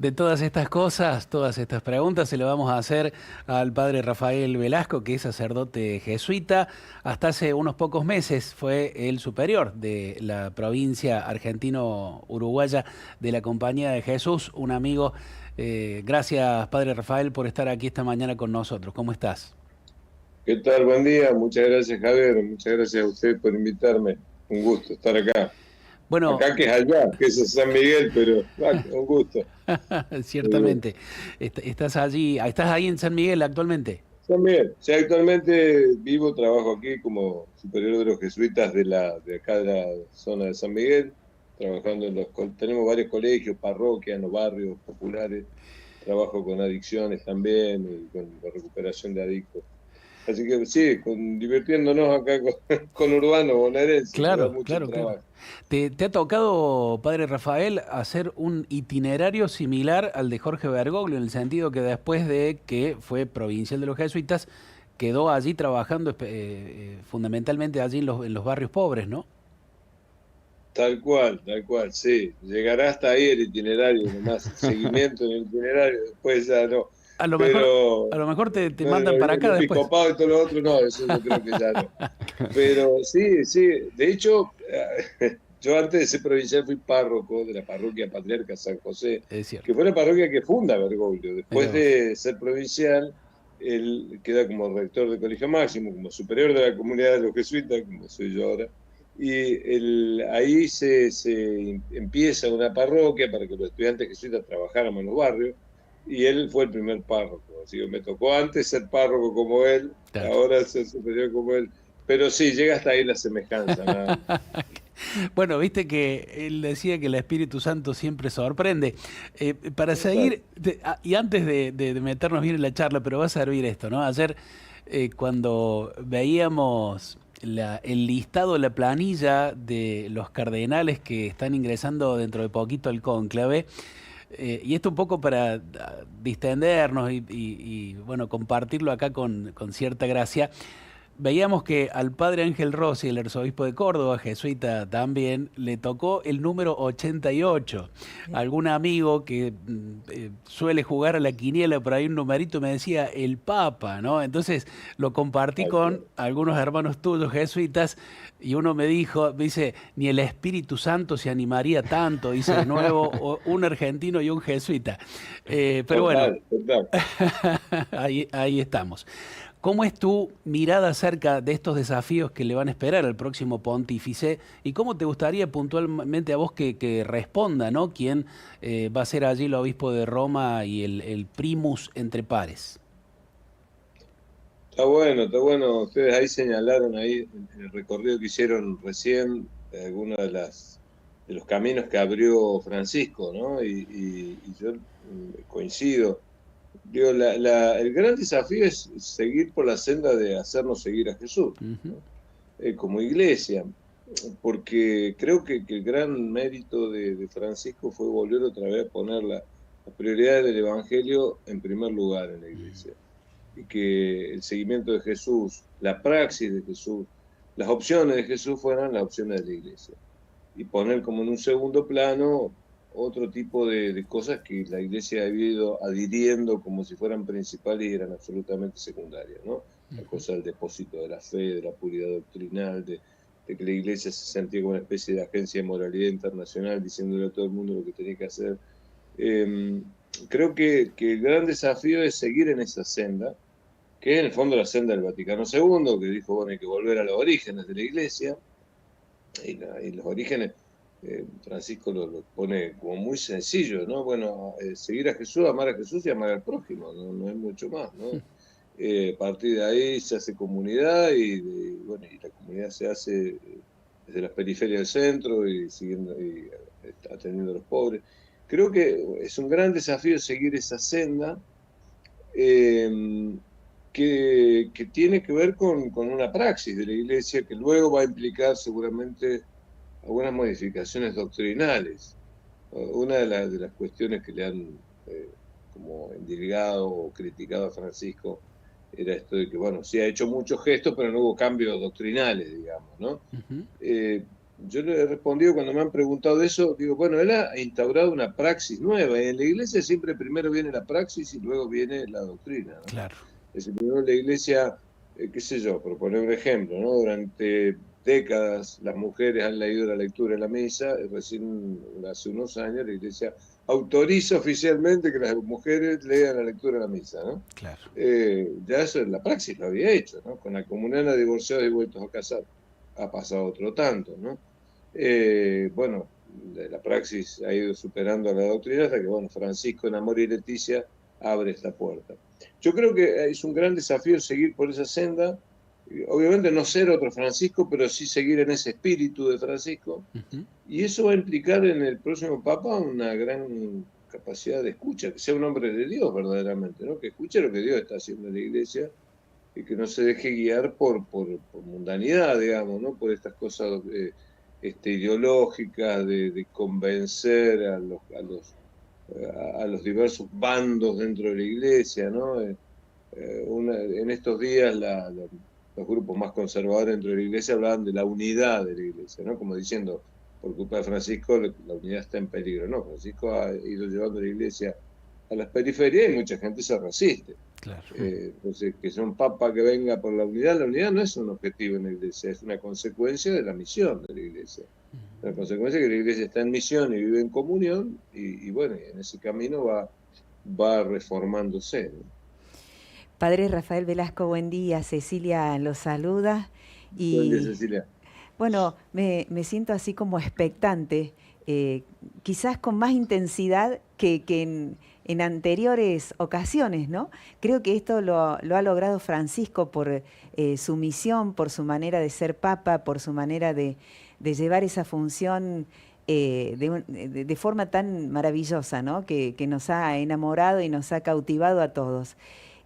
De todas estas cosas, todas estas preguntas, se le vamos a hacer al padre Rafael Velasco, que es sacerdote jesuita. Hasta hace unos pocos meses fue el superior de la provincia argentino-uruguaya de la Compañía de Jesús, un amigo. Gracias, padre Rafael, por estar aquí esta mañana con nosotros. ¿Cómo estás? ¿Qué tal? Buen día. Muchas gracias, Javier. Muchas gracias a usted por invitarme. Un gusto estar acá. Bueno, Acá que es allá, que es San Miguel, pero un gusto. Eh, ciertamente, estás allí, estás ahí en San Miguel actualmente. San Miguel. Sí, actualmente vivo, trabajo aquí como superior de los jesuitas de acá de la zona de San Miguel, trabajando tenemos varios colegios, parroquias, en los barrios populares. Trabajo con adicciones también y con la recuperación de adictos. Así que sí, divirtiéndonos acá con, con urbanos bonaerenses, que da Claro, mucho claro, claro. trabajo. ¿Te ha tocado, padre Rafael, hacer un itinerario similar al de Jorge Bergoglio, en el sentido que después de que fue provincial de los jesuitas, quedó allí trabajando fundamentalmente allí en los barrios pobres, ¿no? Tal cual, sí. Llegará hasta ahí el itinerario, nomás, el seguimiento en el itinerario, después ya no. A Pero lo mejor te no, mandan para el acá después. episcopado y todo lo otro, no, eso yo creo que ya no. Pero sí, sí, de hecho, yo antes de ser provincial fui párroco de la parroquia Patriarca San José, Es que cierto. fue la parroquia que funda Bergoglio. Mira Después vos. de ser provincial, él queda como rector de colegio máximo, como superior de la comunidad de los jesuitas, como soy yo ahora. Y ahí se empieza una parroquia para que los estudiantes jesuitas trabajáramos en los barrios, y él fue el primer párroco. Así que me tocó antes ser párroco como él, Claro. ahora ser superior como él. Pero sí, llega hasta ahí la semejanza, nada más. Bueno, viste que él decía que el Espíritu Santo siempre sorprende. Para seguir, Exacto. y antes de meternos bien en la charla, pero va a servir esto, ¿no? Ayer, cuando veíamos el listado, la planilla de los cardenales que están ingresando dentro de poquito al cónclave, y esto un poco para distendernos bueno, compartirlo acá con cierta gracia. Veíamos que al padre Ángel Rossi, el arzobispo de Córdoba, jesuita también, le tocó el número 88. Algún amigo que suele jugar a la quiniela, por ahí un numerito me decía el Papa, ¿no? Entonces lo compartí Tal con cual. algunos hermanos tuyos jesuitas y uno me dijo, me dice, ni el Espíritu Santo se animaría tanto, dice de nuevo, un argentino y un jesuita. Pero bueno, Total, total. ahí estamos. ¿Cómo es tu mirada acerca de estos desafíos que le van a esperar al próximo pontífice? ¿Y cómo te gustaría puntualmente a vos que responda, ¿no? ¿Quién va a ser allí el obispo de Roma y el primus entre pares? Está bueno, está bueno. Ustedes ahí señalaron ahí en el recorrido que hicieron recién algunos de los caminos que abrió Francisco, ¿no? Y yo coincido. Digo, el gran desafío es seguir por la senda de hacernos seguir a Jesús, Ujú, ¿no? Como iglesia, porque creo que el gran mérito de Francisco fue volver otra vez a poner la prioridad del Evangelio en primer lugar en la iglesia, y que el seguimiento de Jesús, la praxis de Jesús, las opciones de Jesús fueran las opciones de la iglesia, y poner como en un segundo plano otro tipo de cosas que la iglesia ha ido adhiriendo como si fueran principales y eran absolutamente secundarias, ¿no? La ujú. cosa del depósito de la fe, de la puridad doctrinal, de que la iglesia se sentía como una especie de agencia de moralidad internacional diciéndole a todo el mundo lo que tenía que hacer. Eh, Creo que el gran desafío es seguir en esa senda, que es en el fondo la senda del Vaticano II, que dijo, bueno, hay que volver a los orígenes de la iglesia, y los orígenes, Francisco lo pone como muy sencillo, ¿no? Bueno, seguir a Jesús, amar a Jesús y amar al prójimo, no, no es mucho más, ¿no? A partir de ahí se hace comunidad bueno, y la comunidad se hace desde las periferias del centro y siguiendo y atendiendo a los pobres. Creo que es un gran desafío seguir esa senda, eh, que tiene que ver con una praxis de la iglesia que luego va a implicar seguramente algunas modificaciones doctrinales. Una de las cuestiones que le han como endilgado o criticado a Francisco era esto de que, bueno, sí ha hecho muchos gestos, pero no hubo cambios doctrinales, digamos, ¿no? Ujú. Eh, yo le he respondido cuando me han preguntado de eso, digo, bueno, él ha instaurado una praxis nueva, y en la iglesia siempre primero viene la praxis y luego viene la doctrina, ¿no? Claro. Es decir, primero la iglesia, qué sé yo, por poner un ejemplo, ¿no? Durante décadas las mujeres han leído la lectura en la misa, y recién hace unos años la iglesia autoriza oficialmente que las mujeres lean la lectura en la misa, ¿no? Claro. Ya eso en la praxis lo había hecho, ¿no? Con la comunión a divorciados y vueltos a casar ha pasado otro tanto, ¿no? Bueno, la praxis ha ido superando a la doctrina hasta que, bueno, Francisco en Amor y Leticia abre esta puerta. Yo creo que es un gran desafío seguir por esa senda, obviamente no ser otro Francisco, pero sí seguir en ese espíritu de Francisco, Ujú. y eso va a implicar en el próximo Papa una gran capacidad de escucha, que sea un hombre de Dios verdaderamente, ¿no? Que escuche lo que Dios está haciendo en la iglesia y que no se deje guiar por mundanidad, digamos, ¿no? Por estas cosas ideológicas de convencer a los diversos bandos dentro de la iglesia, ¿no? En estos días los grupos más conservadores dentro de la iglesia hablaban de la unidad de la iglesia, ¿no? Como diciendo, por culpa de Francisco la unidad está en peligro, ¿no? Francisco ha ido llevando la iglesia a las periferias y mucha gente se resiste. Claro. Entonces, que sea un papa que venga por la unidad no es un objetivo en la iglesia, es una consecuencia de la misión de la iglesia. La consecuencia es que la iglesia está en misión y vive en comunión, y bueno, en ese camino va reformándose, ¿no? Padre Rafael Velasco, buen día. Cecilia los saluda Buen día, y Cecilia. bueno, me siento así como expectante, quizás con más intensidad que en anteriores ocasiones, ¿no? Creo que esto lo ha logrado Francisco por su misión, por su manera de ser papa, por su manera de llevar esa función de forma tan maravillosa, ¿no? Que nos ha enamorado y nos ha cautivado a todos.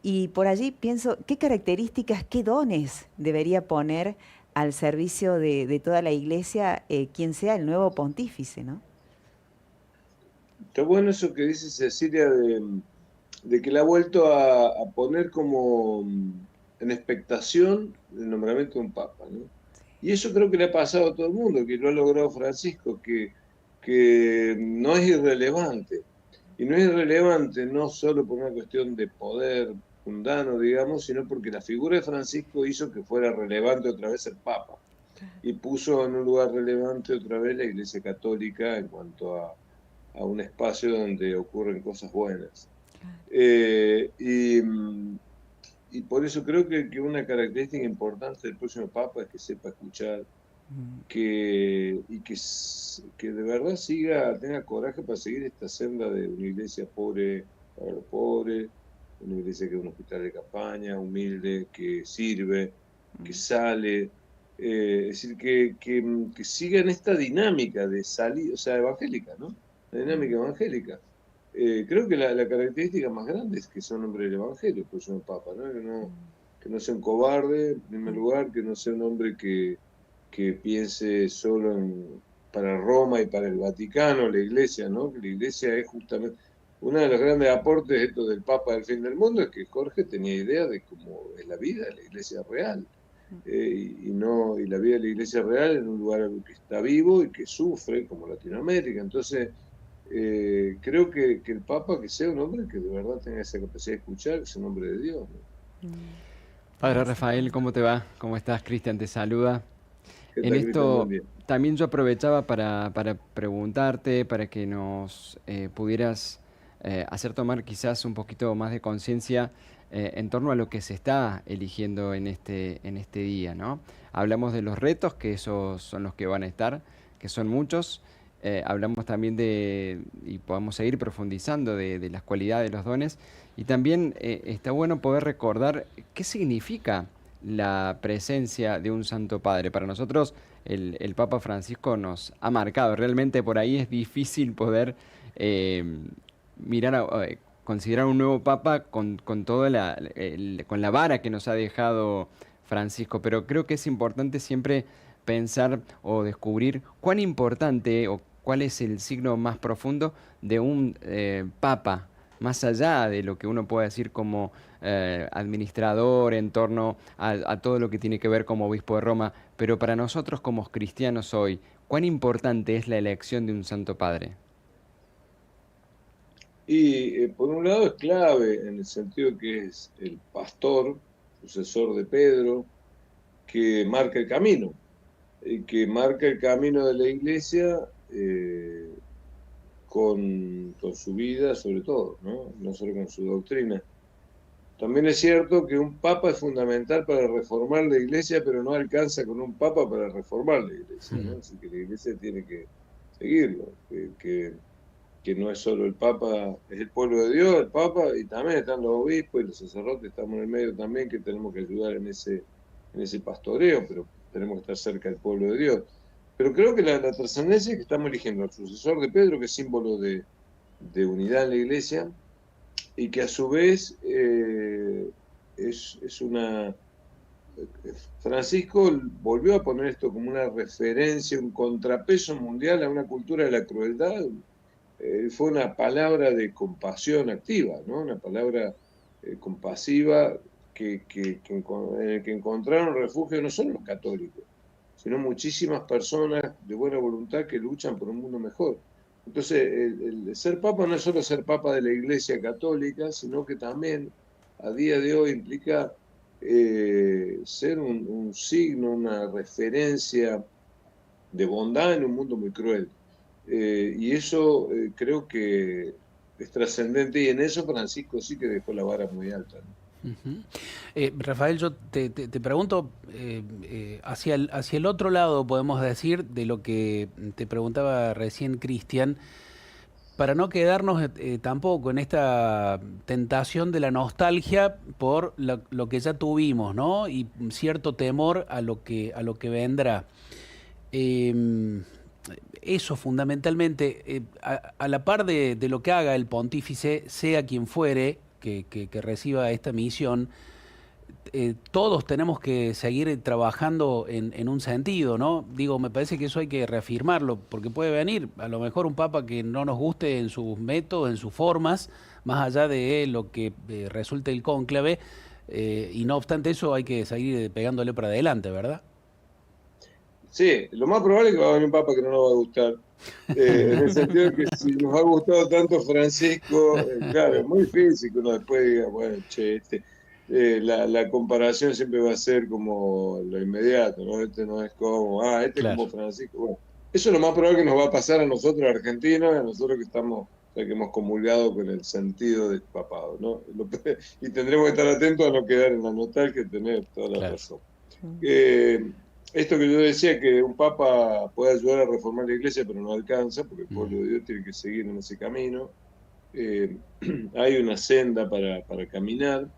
Y por allí pienso, ¿qué características, qué dones debería poner al servicio de toda la iglesia quien sea el nuevo pontífice, ¿no? Está bueno eso que dice Cecilia de que le ha vuelto a poner como en expectación el nombramiento de un papa, ¿no? Y eso creo que le ha pasado a todo el mundo, que lo ha logrado Francisco, que no es irrelevante. Y no es irrelevante no solo por una cuestión de poder mundano, digamos, sino porque la figura de Francisco hizo que fuera relevante otra vez el papa y puso en un lugar relevante otra vez la Iglesia Católica en cuanto a un espacio donde ocurren cosas buenas. Eh, y, y por eso creo que una característica importante del próximo Papa es que sepa escuchar, que de verdad tenga coraje para seguir esta senda de una iglesia pobre para los pobres, una iglesia que es un hospital de campaña, humilde, que sirve, que sale. Es decir, que siga en esta dinámica de salir, o sea, evangélica, ¿no? La dinámica evangélica. Creo que la característica más grande es que sea un hombre del Evangelio, el próximo Papa, ¿no? Que no sea un cobarde, en primer lugar, que no sea un hombre que piense solo para Roma y para el Vaticano, la Iglesia, ¿no? Que la Iglesia es justamente uno de los grandes aportes esto del Papa del fin del mundo, es que Jorge tenía idea de cómo es la vida de la Iglesia real. Y la vida de la Iglesia real en un lugar que está vivo y que sufre, como Latinoamérica. Entonces, creo que el Papa que sea un hombre que de verdad tenga esa capacidad de escuchar, que sea un hombre de Dios, ¿no? Padre Rafael, ¿cómo te va? ¿Cómo estás? Cristian te saluda. ¿Qué En tal, Cristian? Buen esto día. también yo aprovechaba para preguntarte, para que nos pudieras hacer tomar quizás un poquito más de conciencia en torno a lo que se está eligiendo en este día, ¿no? Hablamos de los retos, que esos son los que van a estar, que son muchos. Hablamos también y podemos seguir profundizando de las cualidades de los dones. Y también está bueno poder recordar qué significa la presencia de un Santo Padre. Para nosotros el Papa Francisco nos ha marcado. Realmente por ahí es difícil poder eh, considerar un nuevo Papa con toda con la vara que nos ha dejado Francisco. Pero creo que es importante siempre pensar o descubrir cuán importante o cuál es el signo más profundo de un Papa, más allá de lo que uno puede decir como administrador en torno a todo lo que tiene que ver como obispo de Roma, pero para nosotros como cristianos hoy, ¿cuán importante es la elección de un santo padre? Y por un lado es clave en el sentido que es el pastor, sucesor de Pedro, que marca el camino, y que marca el camino de la iglesia con su vida sobre todo, ¿no? No solo con su doctrina. También es cierto que un papa es fundamental para reformar la iglesia, pero no alcanza con un papa para reformar la iglesia, ¿no? Así que la iglesia tiene que seguirlo, que no es solo el papa, es el pueblo de Dios, el papa, y también están los obispos y los sacerdotes, estamos en el medio también, que tenemos que ayudar en ese pastoreo, pero tenemos que estar cerca del pueblo de Dios. Pero creo que la trascendencia es que estamos eligiendo al sucesor de Pedro, que es símbolo de unidad en la iglesia, y que a su vez es una... Francisco volvió a poner esto como una referencia, un contrapeso mundial a una cultura de la crueldad. Fue una palabra de compasión activa, ¿no? Una palabra compasiva en el que encontraron refugio no solo los católicos, sino muchísimas personas de buena voluntad que luchan por un mundo mejor. Entonces, el ser papa no es solo ser papa de la Iglesia Católica, sino que también a día de hoy implica ser un signo, una referencia de bondad en un mundo muy cruel. Y eso creo que es trascendente, y en eso Francisco sí que dejó la vara muy alta, ¿no? Rafael, yo te pregunto hacia el otro lado, podemos decir, de lo que te preguntaba recién Cristian, para no quedarnos tampoco en esta tentación de la nostalgia por lo que ya tuvimos, ¿no? Y cierto temor a lo que vendrá. Eh, Eso fundamentalmente, a la par de lo que haga el pontífice, sea quien fuere, que reciba esta misión, todos tenemos que seguir trabajando en un sentido, ¿no? Digo, me parece que eso hay que reafirmarlo, porque puede venir a lo mejor un papa que no nos guste en sus métodos, en sus formas, más allá de lo que resulte el cónclave, y no obstante eso hay que seguir pegándole para adelante, ¿verdad? Sí, lo más probable es que va a venir un papa que no nos va a gustar. En el sentido de que si nos ha gustado tanto Francisco, claro, es muy difícil que uno después diga, bueno, che, la comparación siempre va a ser como lo inmediato, ¿no? Este no es como, este es como Francisco. Bueno, eso es lo más probable que nos va a pasar a nosotros argentinos, a nosotros que estamos, que hemos comulgado con el sentido del papado, ¿no? Y tendremos que estar atentos a no quedar en la nostalgia, que tener toda la razón. Esto que yo decía, que un papa puede ayudar a reformar la iglesia, pero no alcanza, porque el pueblo de Dios tiene que seguir en ese camino. Hay una senda para caminar,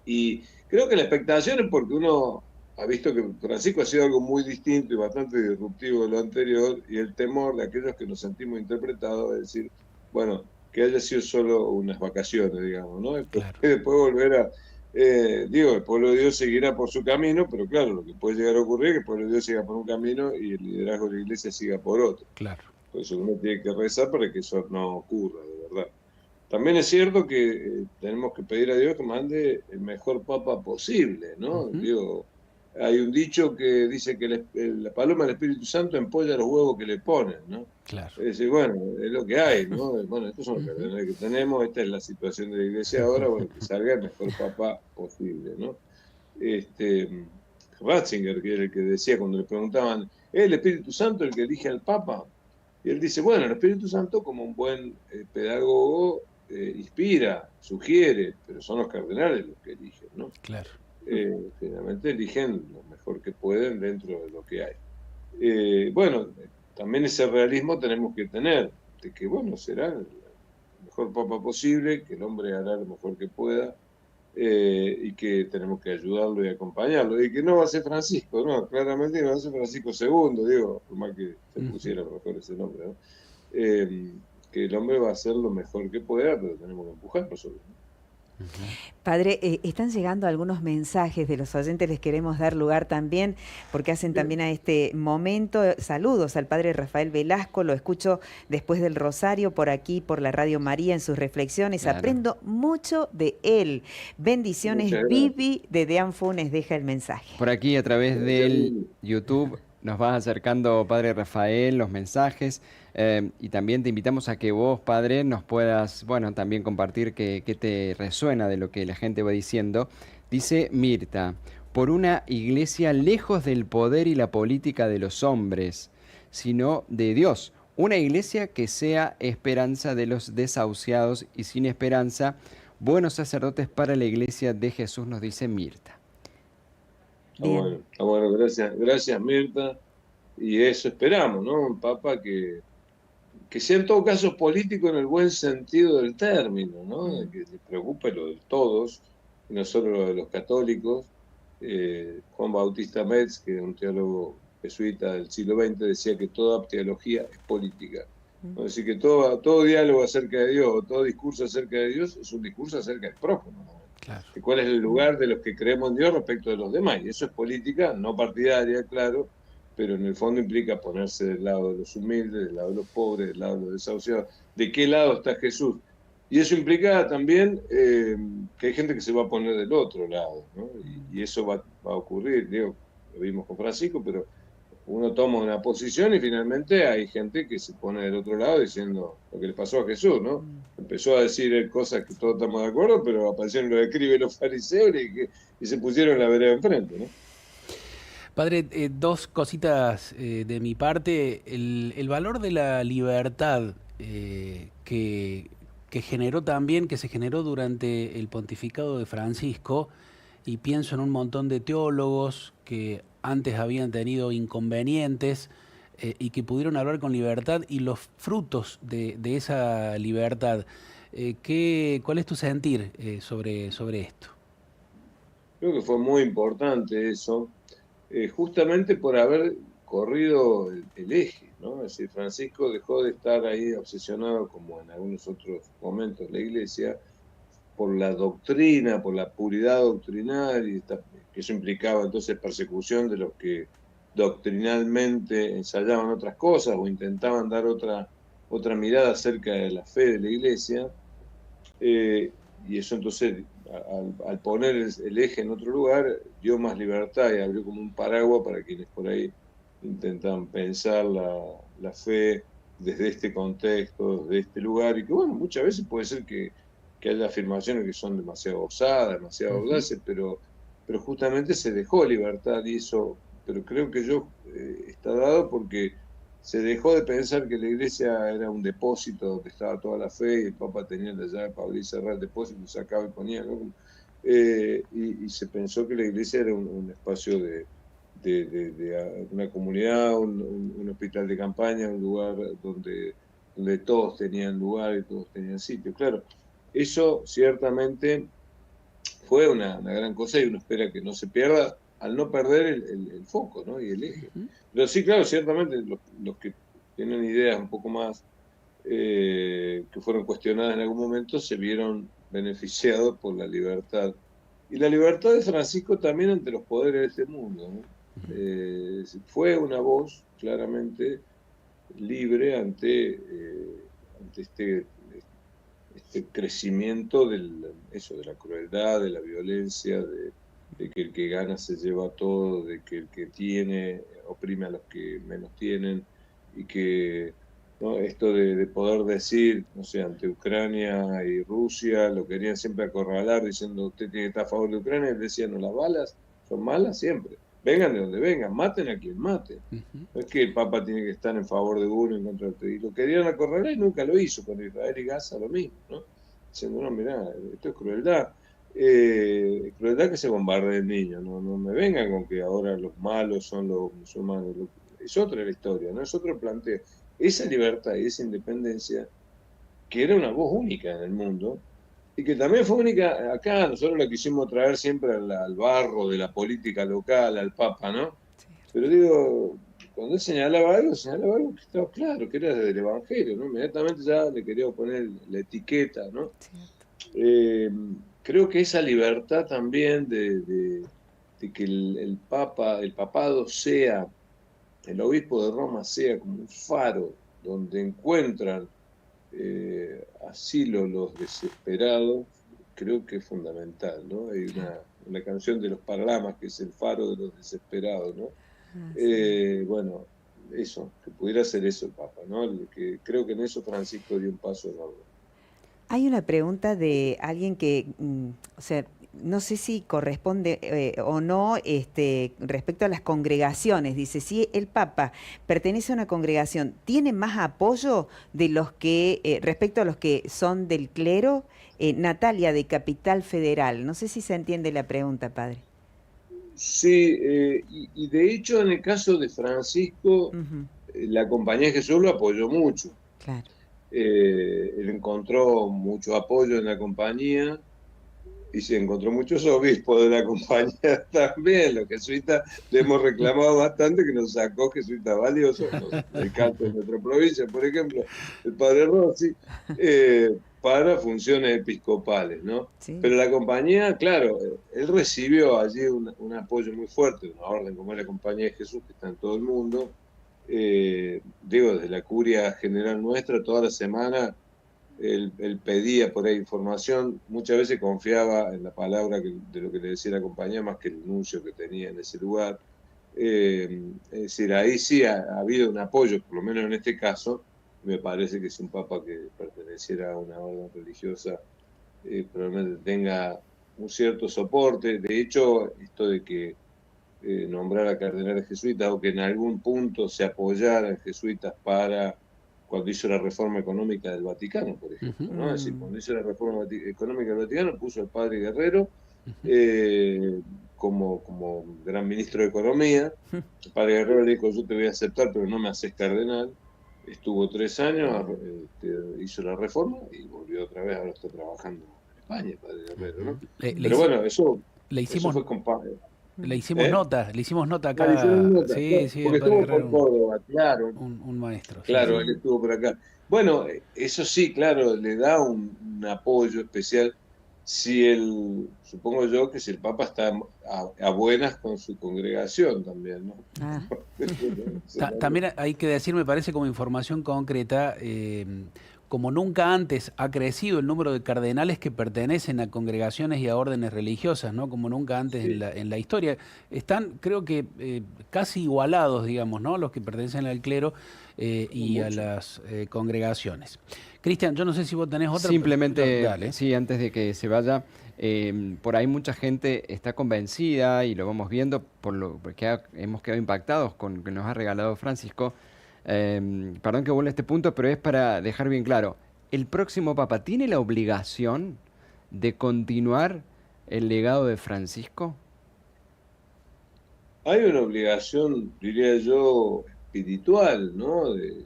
y creo que la expectación es porque uno ha visto que Francisco ha sido algo muy distinto y bastante disruptivo de lo anterior, y el temor de aquellos que nos sentimos interpretados es decir, bueno, que haya sido solo unas vacaciones, digamos, ¿no? Claro. Después volver a... el pueblo de Dios seguirá por su camino, pero claro, lo que puede llegar a ocurrir es que el pueblo de Dios siga por un camino y el liderazgo de la iglesia siga por otro. Claro. Por eso uno tiene que rezar para que eso no ocurra, de verdad. También es cierto que tenemos que pedir a Dios que mande el mejor papa posible, ¿no? Digo, hay un dicho que dice que la paloma del Espíritu Santo empolla los huevos que le ponen, ¿no? Claro. Es decir, bueno, es lo que hay, ¿no? Bueno, estos son los cardenales que tenemos, esta es la situación de la iglesia ahora, bueno, que salga el mejor papa posible, ¿no? Ratzinger, que era el que decía cuando le preguntaban, ¿es el Espíritu Santo el que elige al papa? Y él dice, bueno, el Espíritu Santo, como un buen pedagogo, inspira, sugiere, pero son los cardenales los que eligen, ¿no? Claro. Finalmente eligen lo mejor que pueden dentro de lo que hay. Bueno, también ese realismo tenemos que tener, de que, bueno, será el mejor papa posible, que el hombre hará lo mejor que pueda, y que tenemos que ayudarlo y acompañarlo, y que no va a ser Francisco, no, claramente no va a ser Francisco II, digo, por más que se pusiera mejor ese nombre, ¿no? Que el hombre va a hacer lo mejor que pueda, pero tenemos que empujarlo sobre él. Padre, están llegando algunos mensajes de los oyentes, les queremos dar lugar también, porque hacen también a este momento. Saludos al Padre Rafael Velasco, lo escucho después del Rosario por aquí, por la Radio María, en sus reflexiones. Claro. Aprendo mucho de él. Bendiciones, Vivi de Dean Funes deja el mensaje. Por aquí a través del YouTube, nos vas acercando, Padre Rafael, los mensajes, y también te invitamos a que vos, Padre, nos puedas, bueno, también compartir qué te resuena de lo que la gente va diciendo. Dice Mirta, por una iglesia lejos del poder y la política de los hombres, sino de Dios. Una iglesia que sea esperanza de los desahuciados y sin esperanza, buenos sacerdotes para la iglesia de Jesús, nos dice Mirta. Bien. Está bueno, gracias Mirta. Y eso esperamos, ¿no? Un papa que sea en todo caso político en el buen sentido del término, ¿no? Mm. Que le preocupe lo de todos, y no solo lo de los católicos. Juan Bautista Metz, que es un teólogo jesuita del siglo XX, decía que toda teología es política. Mm. Es decir, que todo diálogo acerca de Dios, o todo discurso acerca de Dios, es un discurso acerca del prójimo, ¿no? Claro. Que cuál es el lugar de los que creemos en Dios respecto de los demás. Y eso es política, no partidaria, claro, pero en el fondo implica ponerse del lado de los humildes, del lado de los pobres, del lado de los desahuciados. ¿De qué lado está Jesús? Y eso implica también que hay gente que se va a poner del otro lado, ¿no? Y eso va a ocurrir, digo, lo vimos con Francisco, pero uno toma una posición y finalmente hay gente que se pone del otro lado diciendo lo que le pasó a Jesús, ¿no? Empezó a decir cosas que todos estamos de acuerdo, pero aparecieron los escribas y los fariseos y se pusieron la vereda enfrente, ¿no? Padre, dos cositas de mi parte. El valor de la libertad que generó también, que se generó durante el pontificado de Francisco, y pienso en un montón de teólogos que antes habían tenido inconvenientes y que pudieron hablar con libertad y los frutos de esa libertad. ¿Cuál es tu sentir sobre esto? Creo que fue muy importante eso, justamente por haber corrido el eje, ¿no? Es decir, Francisco dejó de estar ahí obsesionado, como en algunos otros momentos la Iglesia, por la doctrina, por la puridad doctrinal, que eso implicaba entonces persecución de los que doctrinalmente ensayaban otras cosas o intentaban dar otra mirada acerca de la fe de la Iglesia. Y eso entonces, al poner el eje en otro lugar, dio más libertad y abrió como un paraguas para quienes por ahí intentan pensar la fe desde este contexto, desde este lugar, y que bueno, muchas veces puede ser que haya afirmaciones que son demasiado osadas, demasiado audaces, pero justamente se dejó libertad y eso, pero creo que está dado porque se dejó de pensar que la iglesia era un depósito donde estaba toda la fe y el Papa tenía la llave para abrir y cerrar el depósito, sacaba y ponía, ¿no? Y se pensó que la iglesia era un espacio de una comunidad, un hospital de campaña, un lugar donde todos tenían lugar y todos tenían sitio. Claro, eso ciertamente fue una gran cosa y uno espera que no se pierda al no perder el foco, ¿no? Y el eje. Pero sí, claro, ciertamente los que tienen ideas un poco más que fueron cuestionadas en algún momento se vieron beneficiados por la libertad. Y la libertad de Francisco también ante los poderes de este mundo, ¿no? Fue una voz claramente libre ante este crecimiento de la crueldad, de la violencia, de que el que gana se lleva todo, de que el que tiene oprime a los que menos tienen, y que, ¿no? Esto de poder decir, no sé, ante Ucrania y Rusia, lo querían siempre acorralar diciendo usted tiene que estar a favor de Ucrania, él decía, no, las balas son malas siempre, vengan de donde vengan, maten a quien maten. No es que el Papa tiene que estar en favor de uno en contra de otro. Y lo querían acorralar y nunca lo hizo con Israel y Gaza, lo mismo, ¿no? Diciendo, no, mirá, esto es crueldad. Crueldad que se bombardeen niños, no me vengan con que ahora los malos son los musulmanes. Es otra la historia, ¿no? Es otro planteo. Esa libertad y esa independencia, que era una voz única en el mundo, y que también fue única acá, nosotros la quisimos traer siempre al barro de la política local, al Papa, ¿no? Pero digo, cuando él señalaba algo que estaba claro, que era del Evangelio, ¿no? Inmediatamente ya le quería poner la etiqueta, ¿no? Creo que esa libertad también de que el papado sea, el obispo de Roma sea como un faro donde encuentran asilo los desesperados, creo que es fundamental, ¿no? Hay una canción de los Paralamas que es el faro de los desesperados, ¿no? Sí. Bueno, eso, que pudiera ser eso el Papa, ¿no? Que creo que en eso Francisco dio un paso enorme. Hay una pregunta de alguien que, o sea, no sé si corresponde o no respecto a las congregaciones. Dice, si el Papa pertenece a una congregación, ¿tiene más apoyo de los que, respecto a los que son del clero? Natalia, de Capital Federal. No sé si se entiende la pregunta, padre. Sí, y de hecho en el caso de Francisco, Ujú, la Compañía de Jesús lo apoyó mucho. claro. Él encontró mucho apoyo en la compañía y se encontró muchos obispos de la compañía también. Los jesuitas le hemos reclamado bastante que nos sacó jesuitas valiosos. El caso de nuestra provincia, por ejemplo, el padre Rossi, para funciones episcopales, ¿no? Sí. Pero la compañía, claro, él recibió allí un apoyo muy fuerte de una orden como es la Compañía de Jesús, que está en todo el mundo. Digo, desde la curia general nuestra, toda la semana él pedía por ahí información, muchas veces confiaba en la palabra de lo que le decía la compañía más que el anuncio que tenía en ese lugar. Es decir, ahí sí ha habido un apoyo, por lo menos en este caso, me parece que si un papa que perteneciera a una orden religiosa probablemente tenga un cierto soporte. De hecho, esto de que nombrar a cardenales jesuitas o que en algún punto se apoyaran jesuitas para cuando hizo la reforma económica del Vaticano, por Ujú, ejemplo, ¿no? Es decir, Mm, cuando hizo la reforma económica del Vaticano puso al padre Guerrero ujú. eh, como gran ministro de Economía. El padre Guerrero le dijo, yo te voy a aceptar, pero no me haces cardenal. Estuvo 3 años, hizo la reforma y volvió otra vez, ahora está trabajando en España, el padre Guerrero, Ujú. ¿no? Pero bueno, Le eso hicimos, fue con... mm. ¿Eh? le hicimos nota Ah, le hicieron acá. nota, Sí, claro, sí, el porque padre estuvo por Guerrero, Córdoba, claro, un maestro, sí, claro, sí. él estuvo por acá. Bueno, eso sí, claro, le da un apoyo especial si supongo yo que si el Papa está a buenas con su congregación también, ¿no? Ah, Eso también. También hay que decir, me parece como información concreta, como nunca antes ha crecido el número de cardenales que pertenecen a congregaciones y a órdenes religiosas, ¿no? Como nunca antes en Sí, la historia. Están, creo que, casi igualados, digamos, ¿no? Los que pertenecen al clero no y a mucho. las congregaciones. Cristian, yo no sé si vos tenés otra. Simplemente, Dale. sí, antes de que se vaya, por ahí mucha gente está convencida y lo vamos viendo porque hemos quedado impactados con lo que nos ha regalado Francisco. Perdón que vuelva a este punto, pero es para dejar bien claro, ¿el próximo Papa tiene la obligación de continuar el legado de Francisco? Hay una obligación, diría yo, espiritual, ¿no? De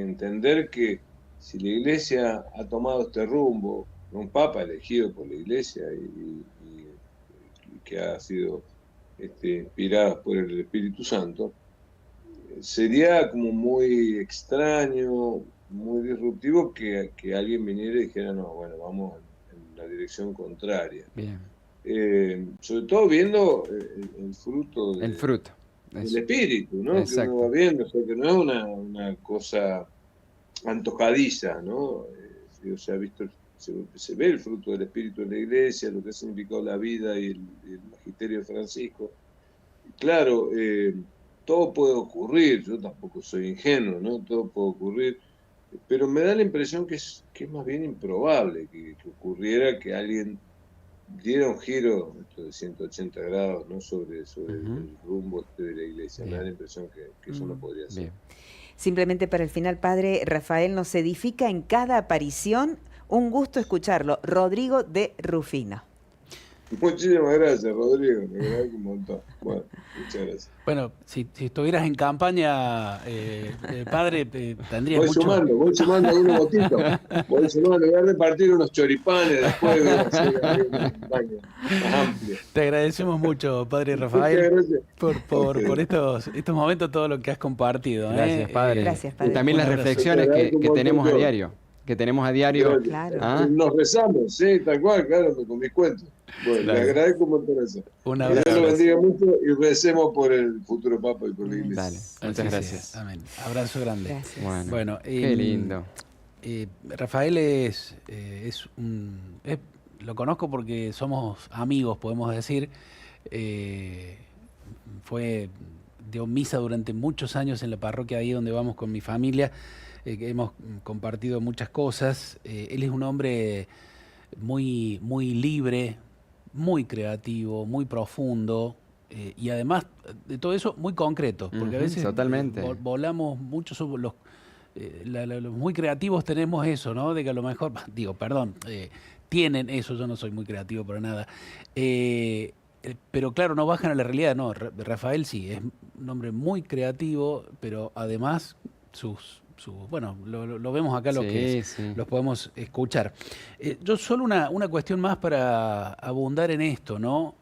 entender que si la Iglesia ha tomado este rumbo, un Papa elegido por la Iglesia y que ha sido inspirado por el Espíritu Santo, sería como muy extraño, muy disruptivo que alguien viniera y dijera, no, bueno, vamos en la dirección contraria. Bien, Sobre todo viendo el fruto el fruto. del Eso. espíritu, ¿no? Que uno va Exacto. viendo, o sea, que no es una cosa antojadiza, ¿no? Digo, se ha visto, se ve el fruto del espíritu en la iglesia, lo que ha significado la vida y el magisterio de Francisco. Y claro, todo puede ocurrir, yo tampoco soy ingenuo, ¿no? Todo puede ocurrir, pero me da la impresión que es más bien improbable que ocurriera que alguien diera un giro esto de 180 grados, ¿no? sobre Ujú. el rumbo de la iglesia. Me da Bien, la impresión que eso no mm. podría ser. bien. Simplemente para el final, padre, Rafael nos edifica en cada aparición. Un gusto escucharlo. Rodrigo de Rufino. Muchísimas gracias, Rodrigo. Me agradezco un montón. Bueno, muchas gracias. Bueno, si estuvieras en campaña, padre, tendrías mucho. Voy sumando unos votitos. Voy sumando, voy a repartir unos choripanes, después voy a hacer ahí una campaña más amplia. Te agradecemos mucho, padre Muchas Rafael, gracias a por ustedes. estos momentos, todo lo que has compartido. Gracias, padre. Gracias, Y padre. también Un las abrazo. Te reflexiones agradezco un que montón tenemos a yo. diario. Que tenemos a diario. Gracias. Claro. ¿Ah? Nos rezamos, sí, tal cual, claro, con mis cuentos. Bueno, le Claro. agradezco un montón eso. Un Que Dios lo abrazo. bendiga mucho y recemos por el futuro Papa y por la Iglesia. Dale, Así muchas sea. gracias. Amén. Abrazo grande. Gracias. Bueno, Bueno, qué lindo. Rafael lo conozco porque somos amigos, podemos decir. Fue dio misa durante muchos años en la parroquia ahí donde vamos con mi familia, que hemos compartido muchas cosas. Él es un hombre muy libre, muy creativo, muy profundo. Y además de todo eso, muy concreto, porque a Ujú, veces totalmente. volamos mucho sobre los muy creativos tenemos eso, ¿no? De que a lo mejor, digo, perdón, tienen eso, yo no soy muy creativo para nada. Pero claro, no bajan a la realidad, no. Rafael sí, es un hombre muy creativo, pero además bueno, lo vemos acá los que Sí, sí. los podemos escuchar. Yo solo una cuestión más para abundar en esto, ¿no?